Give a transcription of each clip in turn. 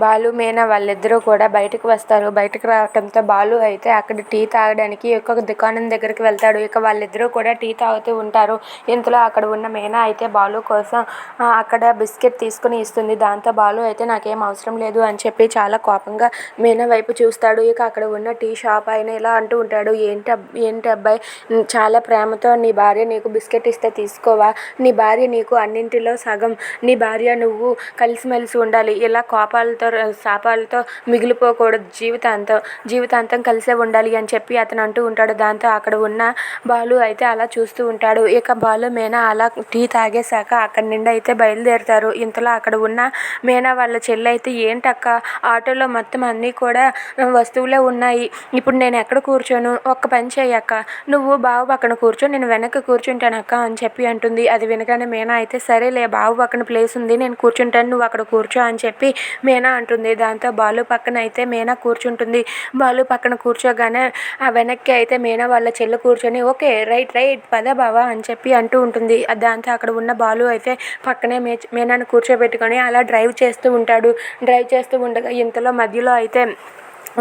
బాలు మీనా వాళ్ళిద్దరూ కూడా బయటకు వస్తారు. బయటకు రావటంతో బాలు అయితే అక్కడ టీ తాగడానికి ఒక దుకాణం దగ్గరికి వెళ్తాడు. ఇక వాళ్ళిద్దరూ కూడా టీ తాగుతూ ఉంటారు. ఇంతలో అక్కడ ఉన్న మీనా అయితే బాలు కోసం అక్కడ బిస్కెట్ తీసుకుని ఇస్తుంది. దాంతో బాలు అయితే నాకేం అవసరం లేదు అని చెప్పి చాలా కోపంగా మీనా వైపు చూస్తాడు. ఇక అక్కడ ఉన్న టీ షాప్ ఆయన ఇలా అంటూ ఉంటాడు, ఏంటి అబ్బాయి, చాలా ప్రేమతో నీ భార్య నీకు బిస్కెట్ ఇస్తే తీసుకోవా? నీ భార్య నీకు అన్నింటిలో సగం. నీ భార్య నువ్వు కలిసిమెలిసి ఉండాలి. ఇలా కోపాలతో శాపాలతో మిగిలిపోకూడదు. జీవితాంతం కలిసే ఉండాలి అని చెప్పి అతను అంటూ ఉంటాడు. దాంతో అక్కడ ఉన్న బాలు అయితే అలా చూస్తూ ఉంటాడు. ఇక బాలు మీనా అలా టీ తాగేశాక అక్కడి నుండి అయితే బయలుదేరుతారు. ఇంతలో అక్కడ ఉన్న మీనా వాళ్ళ చెల్లి అయితే, ఏంటక్క ఆటోలో మొత్తం అన్నీ కూడా వస్తువులే ఉన్నాయి, ఇప్పుడు నేను ఎక్కడ కూర్చోను? ఒక్క పని చేయక్క, నువ్వు బావ పక్కన కూర్చో, నేను వెనక్కి కూర్చుంటానక్క అని చెప్పి అంటుంది. అది వినగానే మీనా అయితే, సరేలే బావ పక్కన ప్లేస్ ఉంది, నేను కూర్చుంటాను, నువ్వు అక్కడ కూర్చో అని చెప్పి మీనా అంటుంది. దాంతో బాలు పక్కన అయితే మీనా కూర్చుంటుంది. బాలు పక్కన కూర్చోగానే ఆ వెనక్కి అయితే మీనా వాళ్ళ చెల్లి కూర్చొని, ఓకే రైట్ పద బావా అని చెప్పి అంటూ ఉంటుంది. దాంతో అక్కడ ఉన్న బాలు అయితే పక్కనే మీనాను కూర్చోబెట్టుకొని అలా డ్రైవ్ చేస్తూ ఉంటాడు. డ్రైవ్ చేస్తూ ఉండగా ఇంతలో మధ్యలో అయితే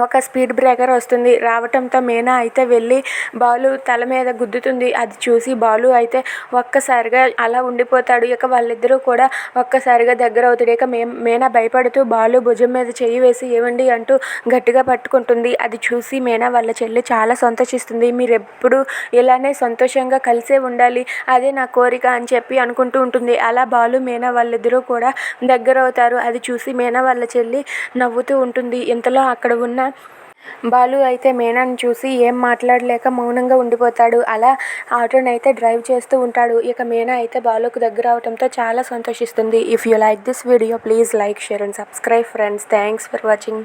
ఒక స్పీడ్ బ్రేకర్ వస్తుంది. రావటంతో మీనా అయితే వెళ్ళి బాలు తల మీద గుద్దుతుంది. అది చూసి బాలు అయితే ఒక్కసారిగా అలా ఉండిపోతాడు. ఇక వాళ్ళిద్దరూ కూడా ఒక్కసారిగా దగ్గర అవుతాడు. ఇక మీనా భయపడుతూ బాలు భుజం మీద చెయ్యి వేసి ఏవండి అంటూ గట్టిగా పట్టుకుంటుంది. అది చూసి మీనా వాళ్ళ చెల్లి చాలా సంతోషిస్తుంది. మీరెప్పుడు ఇలానే సంతోషంగా కలిసే ఉండాలి, అదే నా కోరిక అని చెప్పి అనుకుంటూ ఉంటుంది. అలా బాలు మీనా వాళ్ళిద్దరూ కూడా దగ్గర అవుతారు. అది చూసి మీనా వాళ్ళ చెల్లి నవ్వుతూ ఉంటుంది. ఇంతలో అక్కడ ఉన్న బాలు అయితే మీనాని చూసి ఏం మాట్లాడలేక మౌనంగా ఉండిపోతాడు. అలా ఆటోనైతే డ్రైవ్ చేస్తూ ఉంటాడు. ఇక మీనా అయితే బాలుకు దగ్గర అవడంతో చాలా సంతోషిస్తుంది. If you like this video please like, share and subscribe friends. Thanks for watching.